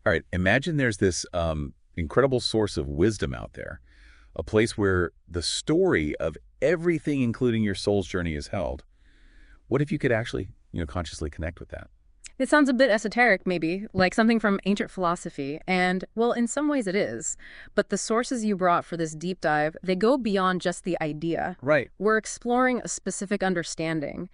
All right, imagine there's this incredible source of wisdom out there, a place where the story of everything, including your soul's journey, is held. What if you could actually, consciously connect with that? It sounds a bit esoteric, maybe, like something from ancient philosophy, and, well, in some ways it is. But the sources you brought for this deep dive, they go beyond just the idea. Right. We're exploring a specific understanding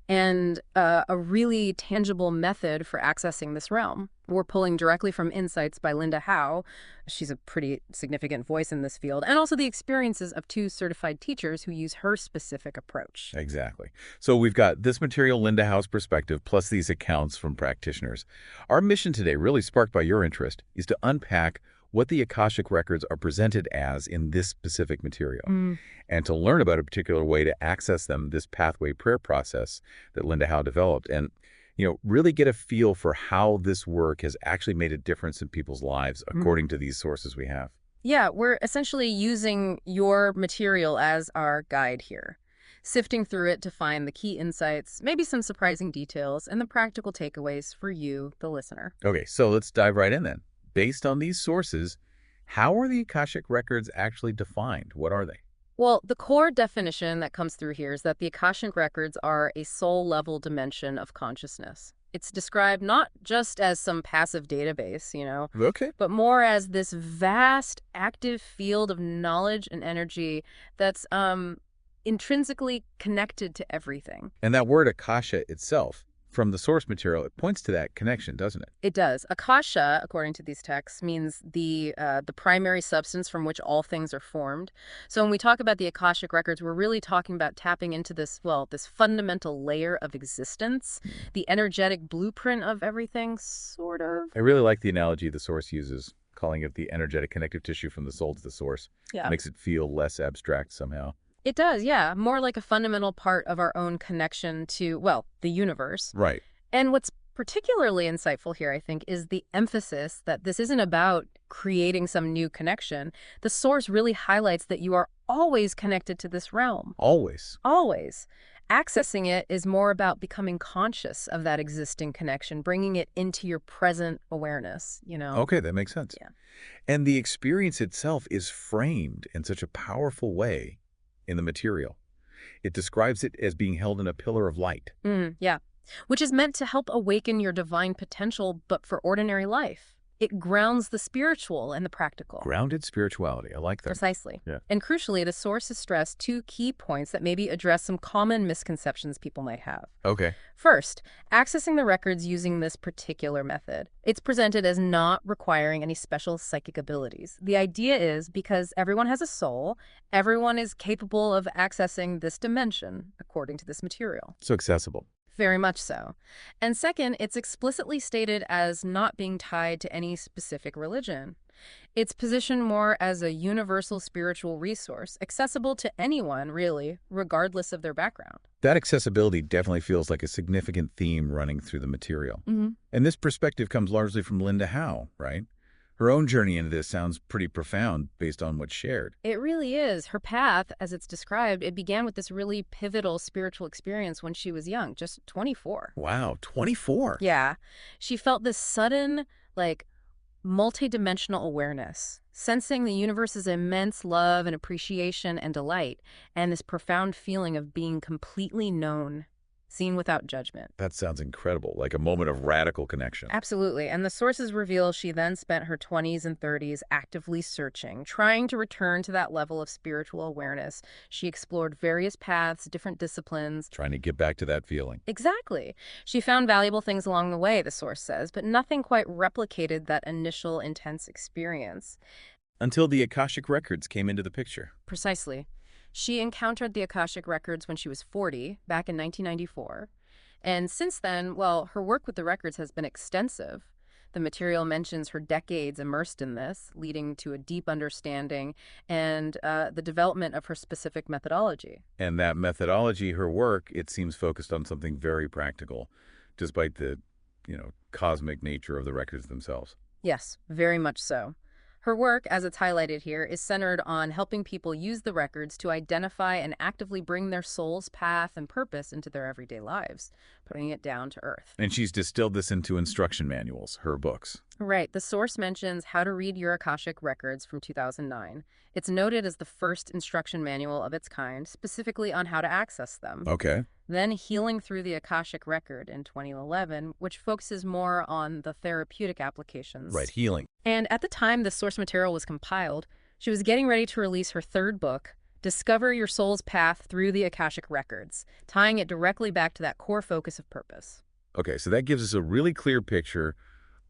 and a really tangible method for accessing this realm. We're pulling directly from Insights by Linda Howe. She's a pretty significant voice in this field, and also the experiences of two certified teachers who use her specific approach. Exactly. So we've got this material, Linda Howe's perspective, plus these accounts from practitioners. Our mission today, really sparked by your interest, is to unpack what the Akashic records are presented as in this specific material, and to learn about a particular way to access them, this pathway prayer process that Linda Howe developed, and really get a feel for how this work has actually made a difference in people's lives, according to these sources we have. Yeah, we're essentially using your material as our guide here, sifting through it to find the key insights, maybe some surprising details, and the practical takeaways for you, the listener. Okay, so let's dive right in then. Based on these sources, how are the Akashic records actually defined? What are they? Well, the core definition that comes through here is that the Akashic records are a soul-level dimension of consciousness. It's described not just as some passive database, Okay. but more as this vast, active field of knowledge and energy that's intrinsically connected to everything. And that word Akasha itself, from the source material, it points to that connection, doesn't it? It does. Akasha, according to these texts, means the primary substance from which all things are formed. So when we talk about the Akashic records, we're really talking about tapping into this, well, this fundamental layer of existence, the energetic blueprint of everything, sort of. I really like the analogy the source uses, calling it the energetic connective tissue from the soul to the source. Yeah. Makes it feel less abstract somehow. It does, yeah. More like a fundamental part of our own connection to, well, the universe. Right. And what's particularly insightful here, I think, is the emphasis that this isn't about creating some new connection. The source really highlights that you are always connected to this realm. Always. Always. Accessing it is more about becoming conscious of that existing connection, bringing it into your present awareness. Okay, that makes sense. Yeah. And the experience itself is framed in such a powerful way in the material. It describes it as being held in a pillar of light. Yeah. Which is meant to help awaken your divine potential, but for ordinary life. It grounds the spiritual and the practical. Grounded spirituality. I like that. Precisely. Yeah. And crucially, the source has stressed two key points that maybe address some common misconceptions people might have. Okay. First, accessing the records using this particular method. It's presented as not requiring any special psychic abilities. The idea is because everyone has a soul, everyone is capable of accessing this dimension, according to this material. So accessible. Very much so. And second, it's explicitly stated as not being tied to any specific religion. It's positioned more as a universal spiritual resource, accessible to anyone, really, regardless of their background. That accessibility definitely feels like a significant theme running through the material. And this perspective comes largely from Linda Howe, right? Her own journey into this sounds pretty profound based on what's shared. It really is. Her path, as it's described, it began with this really pivotal spiritual experience when she was young, just 24. Wow, 24. Yeah. She felt this sudden, multidimensional awareness, sensing the universe's immense love and appreciation and delight, and this profound feeling of being completely known, seen without judgment. That sounds incredible, like a moment of radical connection. Absolutely. And the sources reveal she then spent her 20s and 30s actively searching, trying to return to that level of spiritual awareness. She explored various paths, different disciplines. Trying to get back to that feeling. Exactly. She found valuable things along the way, the source says, but nothing quite replicated that initial intense experience. Until the Akashic records came into the picture. Precisely. She encountered the Akashic records when she was 40, back in 1994. And since then, well, her work with the records has been extensive. The material mentions her decades immersed in this, leading to a deep understanding and the development of her specific methodology. And that methodology, her work, it seems focused on something very practical, despite the, cosmic nature of the records themselves. Yes, very much so. Her work, as it's highlighted here, is centered on helping people use the records to identify and actively bring their soul's path and purpose into their everyday lives. putting it down to earth. And she's distilled this into instruction manuals, her books. Right. The source mentions How to Read Your Akashic Records from 2009. It's noted as the first instruction manual of its kind, specifically on how to access them. Okay. Then Healing Through the Akashic Record in 2011, which focuses more on the therapeutic applications. Right, healing. And at the time the source material was compiled, she was getting ready to release her third book, Discover Your Soul's Path Through the Akashic Records, tying it directly back to that core focus of purpose. Okay, so that gives us a really clear picture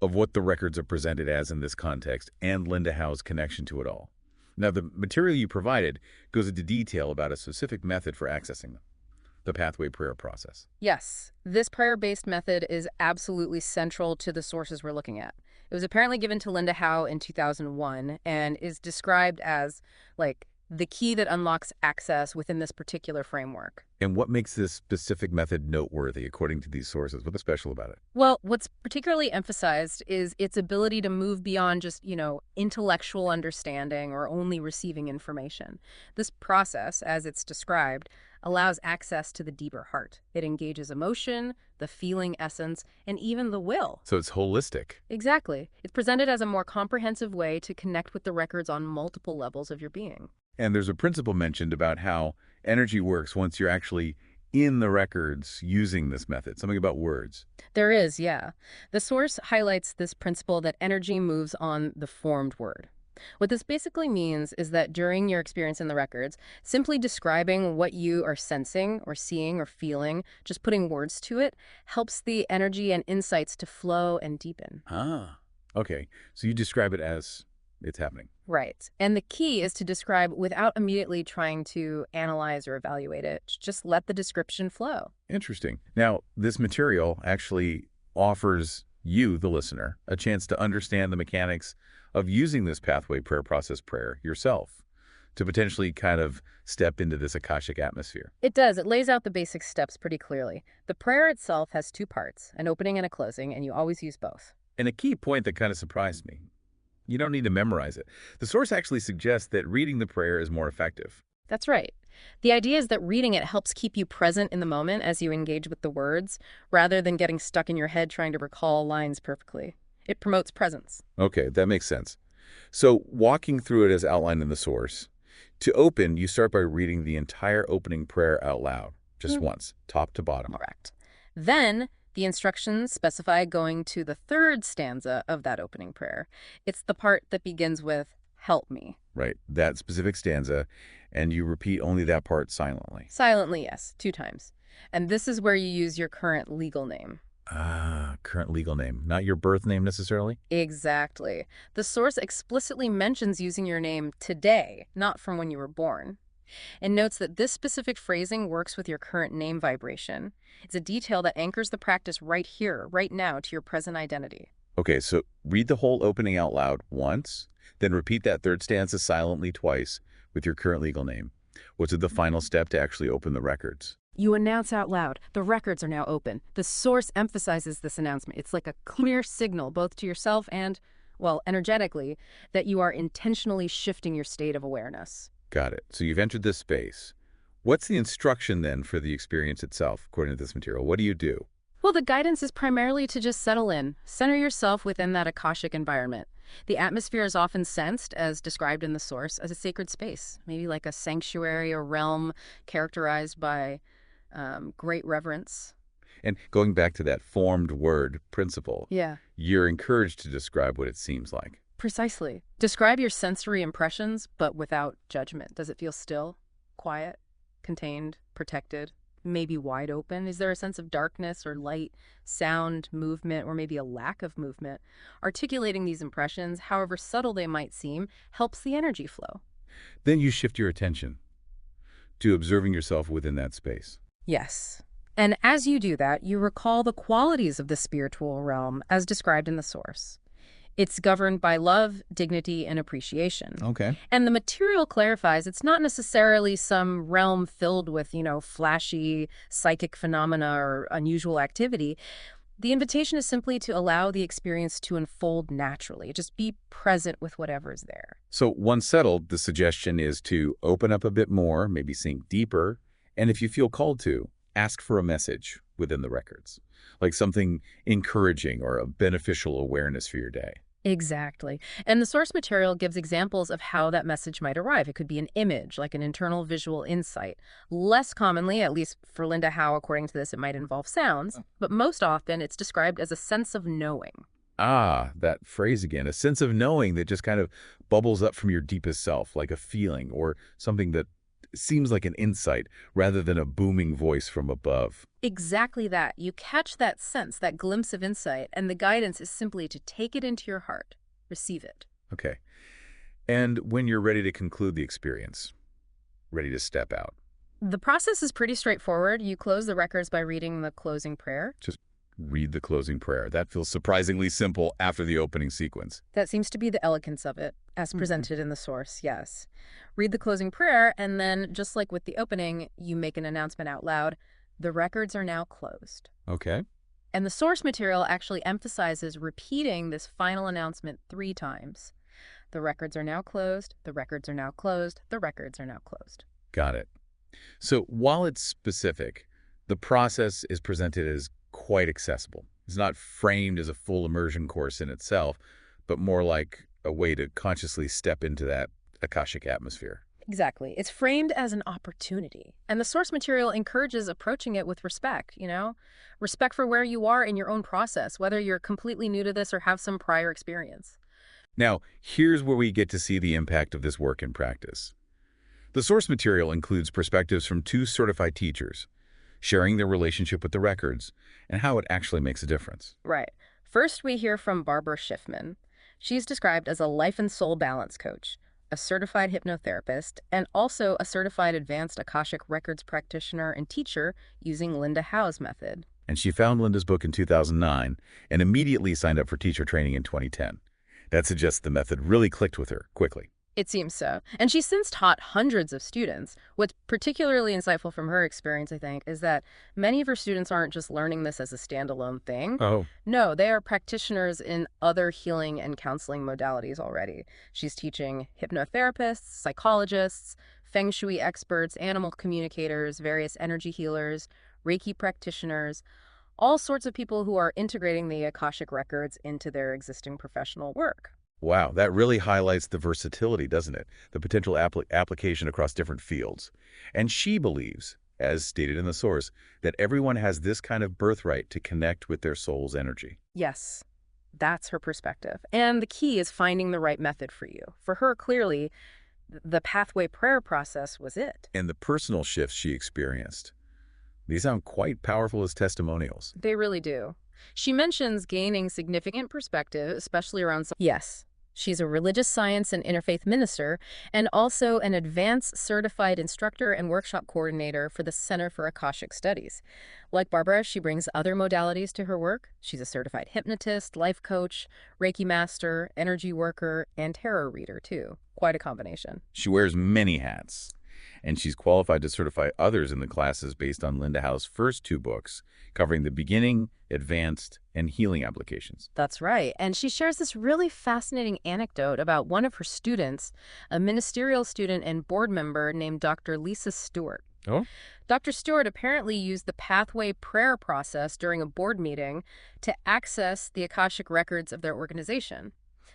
of what the records are presented as in this context and Linda Howe's connection to it all. Now, the material you provided goes into detail about a specific method for accessing them, the pathway prayer process. Yes, this prayer-based method is absolutely central to the sources we're looking at. It was apparently given to Linda Howe in 2001 and is described as, like, the key that unlocks access within this particular framework. And what makes this specific method noteworthy, according to these sources? What's special about it? Well, what's particularly emphasized is its ability to move beyond just, intellectual understanding or only receiving information. This process, as it's described, allows access to the deeper heart. It engages emotion, the feeling essence, and even the will. So it's holistic. Exactly. It's presented as a more comprehensive way to connect with the records on multiple levels of your being. And there's a principle mentioned about how energy works once you're actually in the records using this method, something about words. There is, yeah. The source highlights this principle that energy moves on the formed word. What this basically means is that during your experience in the records, simply describing what you are sensing or seeing or feeling, just putting words to it, helps the energy and insights to flow and deepen. Ah, okay. So you describe it as it's happening. Right. And the key is to describe without immediately trying to analyze or evaluate it. Just let the description flow. Interesting. Now, this material actually offers you, the listener, a chance to understand the mechanics of using this pathway prayer process prayer yourself to potentially kind of step into this Akashic atmosphere. It does. It lays out the basic steps pretty clearly. The prayer itself has two parts, an opening and a closing, and you always use both. And a key point that kind of surprised me. You don't need to memorize it. The source actually suggests that reading the prayer is more effective. That's right. The idea is that reading it helps keep you present in the moment as you engage with the words, rather than getting stuck in your head trying to recall lines perfectly. It promotes presence. Okay, that makes sense. So walking through it as outlined in the source, to open, you start by reading the entire opening prayer out loud, just once, top to bottom. Correct. Then the instructions specify going to the third stanza of that opening prayer. It's the part that begins with, "Help me." Right, that specific stanza, and you repeat only that part silently. Silently, yes, 2 times. And this is where you use your current legal name. Ah, current legal name, not your birth name necessarily? Exactly. The source explicitly mentions using your name today, not from when you were born, and notes that this specific phrasing works with your current name vibration. It's a detail that anchors the practice right here, right now, to your present identity. Okay, so read the whole opening out loud once, then repeat that third stanza silently twice with your current legal name. What's the final step to actually open the records? You announce out loud, the records are now open. The source emphasizes this announcement. It's like a clear signal, both to yourself and, well, energetically, that you are intentionally shifting your state of awareness. Got it. So you've entered this space. What's the instruction then for the experience itself, according to this material? What do you do? Well, the guidance is primarily to just settle in, center yourself within that Akashic environment. The atmosphere is often sensed, as described in the source, as a sacred space, maybe like a sanctuary or realm characterized by great reverence. And going back to that formed word principle, Yeah, you're encouraged to describe what it seems like. precisely. Describe your sensory impressions, but without judgment. Does it feel still, quiet, contained, protected, maybe wide open? Is there a sense of darkness or light, sound, movement, or maybe a lack of movement? Articulating these impressions, however subtle they might seem, helps the energy flow. Then you shift your attention to observing yourself within that space. Yes. And as you do that, you recall the qualities of the spiritual realm as described in the source. It's governed by love, dignity, and appreciation. Okay. And the material clarifies it's not necessarily some realm filled with, flashy psychic phenomena or unusual activity. The invitation is simply to allow the experience to unfold naturally. Just be present with whatever is there. So once settled, the suggestion is to open up a bit more, maybe sink deeper, and if you feel called to, ask for a message within the records, like something encouraging or a beneficial awareness for your day. Exactly. And the source material gives examples of how that message might arrive. It could be an image, like an internal visual insight. Less commonly, at least for Linda Howe, according to this, it might involve sounds, but most often it's described as a sense of knowing. Ah, that phrase again, a sense of knowing that just kind of bubbles up from your deepest self, like a feeling or something that seems like an insight rather than a booming voice from above. Exactly that. You catch that sense, that glimpse of insight, and the guidance is simply to take it into your heart, receive it. Okay. And when you're ready to conclude the experience, ready to step out, The process is pretty straightforward. You close the records by reading the closing prayer. just read the closing prayer. That feels surprisingly simple after the opening sequence. That seems to be the elegance of it, as Mhm. presented in the source, yes. Read the closing prayer, and then, just like with the opening, you make an announcement out loud. The records are now closed. Okay. And the source material actually emphasizes repeating this final announcement 3 times. The records are now closed, the records are now closed, the records are now closed. Got it. So while it's specific, the process is presented as quite accessible. It's not framed as a full immersion course in itself, but more like a way to consciously step into that Akashic atmosphere. Exactly. It's framed as an opportunity. And the source material encourages approaching it with respect, respect for where you are in your own process, whether you're completely new to this or have some prior experience. Now, here's where we get to see the impact of this work in practice. The source material includes perspectives from 2 certified teachers, sharing their relationship with the records and how it actually makes a difference. Right. First, we hear from Barbara Schiffman. She's described as a life and soul balance coach, a certified hypnotherapist, and also a certified advanced Akashic records practitioner and teacher using Linda Howe's method. And she found Linda's book in 2009 and immediately signed up for teacher training in 2010. That suggests the method really clicked with her quickly. It seems so. And she's since taught hundreds of students. What's particularly insightful from her experience, I think, is that many of her students aren't just learning this as a standalone thing. Oh, No, they are practitioners in other healing and counseling modalities already. She's teaching hypnotherapists, psychologists, feng shui experts, animal communicators, various energy healers, Reiki practitioners, all sorts of people who are integrating the Akashic records into their existing professional work. wow. That really highlights the versatility, doesn't it? The potential application across different fields. And she believes, as stated in the source, that everyone has this kind of birthright to connect with their soul's energy. Yes, that's her perspective. And the key is finding the right method for you. For her, clearly, the pathway prayer process was it. And the personal shifts she experienced, these sound quite powerful as testimonials. They really do. She mentions gaining significant perspective, especially around. Yes, she's a religious science and interfaith minister, and also an advanced certified instructor and workshop coordinator for the Center for Akashic Studies. Like Barbara, she brings other modalities to her work. She's a certified hypnotist, life coach, Reiki master, energy worker, and tarot reader, too. Quite a combination. She wears many hats, and she's qualified to certify others in the classes based on Linda Howe's first 2 books, covering the beginning, advanced, and healing applications. That's right. And she shares this really fascinating anecdote about one of her students, a ministerial student and board member named Dr. Lisa Stewart. Oh? Dr. Stewart apparently used the pathway prayer process during a board meeting to access the Akashic records of their organization.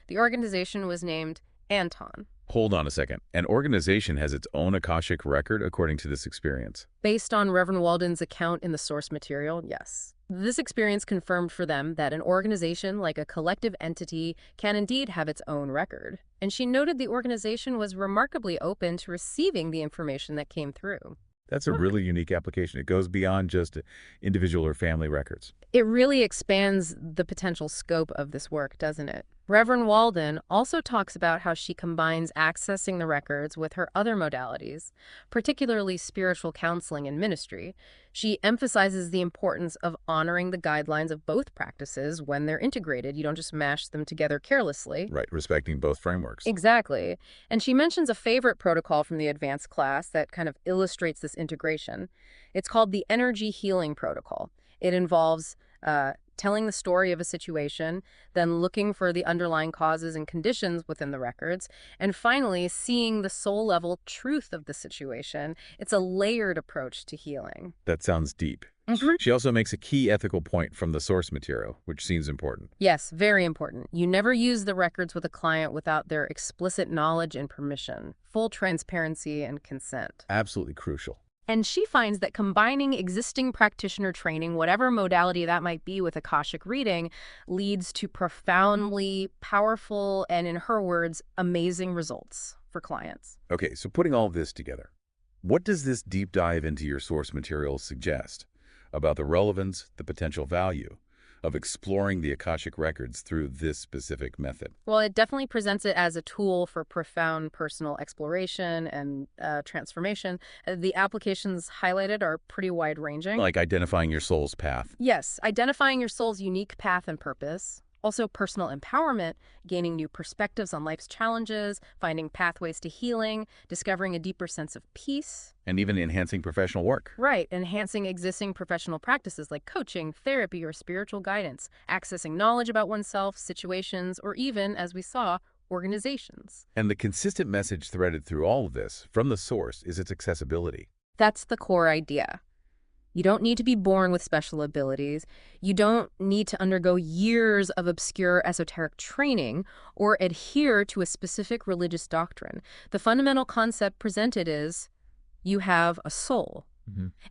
The organization was named Anton. Hold on a second. An organization has its own Akashic record according to this experience. Based on Reverend Walden's account in the source material, yes. This experience confirmed for them that an organization, like a collective entity, can indeed have its own record. And she noted the organization was remarkably open to receiving the information that came through. That's a really unique application. It goes beyond just individual or family records. It really expands the potential scope of this work, doesn't it? Reverend Walden also talks about how she combines accessing the records with her other modalities, particularly spiritual counseling and ministry. She emphasizes the importance of honoring the guidelines of both practices when they're integrated. You don't just mash them together carelessly. Right, respecting both frameworks. Exactly. And she mentions a favorite protocol from the advanced class that kind of illustrates this integration. It's called the energy healing protocol. It involves telling the story of a situation, then looking for the underlying causes and conditions within the records, and finally seeing the soul-level truth of the situation. It's a layered approach to healing. That sounds deep. Mhm. She also makes a key ethical point from the source material, which seems important. Yes, very important. You never use the records with a client without their explicit knowledge and permission, full transparency and consent. Absolutely crucial. And she finds that combining existing practitioner training, whatever modality that might be, with Akashic reading leads to profoundly powerful and, in her words, amazing results for clients. Okay, so putting all of this together, what does this deep dive into your source material suggest about the relevance, the potential value of exploring the Akashic records through this specific method? Well, it definitely presents it as a tool for profound personal exploration and transformation. The applications highlighted are pretty wide-ranging. Like identifying your soul's path. Yes, identifying your soul's unique path and purpose. Also, personal empowerment, gaining new perspectives on life's challenges, finding pathways to healing, discovering a deeper sense of peace. And even enhancing professional work. Right, enhancing existing professional practices like coaching, therapy, or spiritual guidance, accessing knowledge about oneself, situations, or even, as we saw, organizations. And the consistent message threaded through all of this, from the source, is its accessibility. That's the core idea. You don't need to be born with special abilities. You don't need to undergo years of obscure esoteric training or adhere to a specific religious doctrine. The fundamental concept presented is you have a soul.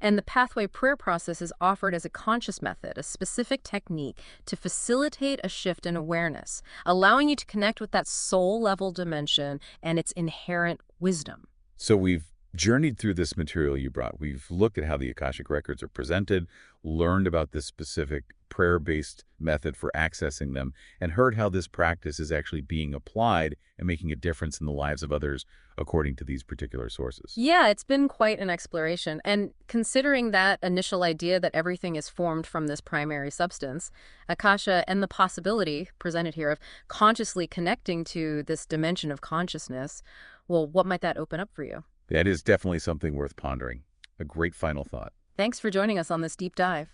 And the pathway prayer process is offered as a conscious method, a specific technique to facilitate a shift in awareness, allowing you to connect with that soul-level dimension and its inherent wisdom. So we've journeyed through this material you brought. We've looked at how the Akashic records are presented, learned about this specific prayer-based method for accessing them, and heard how this practice is actually being applied and making a difference in the lives of others according to these particular sources. Yeah, it's been quite an exploration. And considering that initial idea that everything is formed from this primary substance, Akasha and the possibility presented here of consciously connecting to this dimension of consciousness, well, what might that open up for you? That is definitely something worth pondering. A great final thought. Thanks for joining us on this deep dive.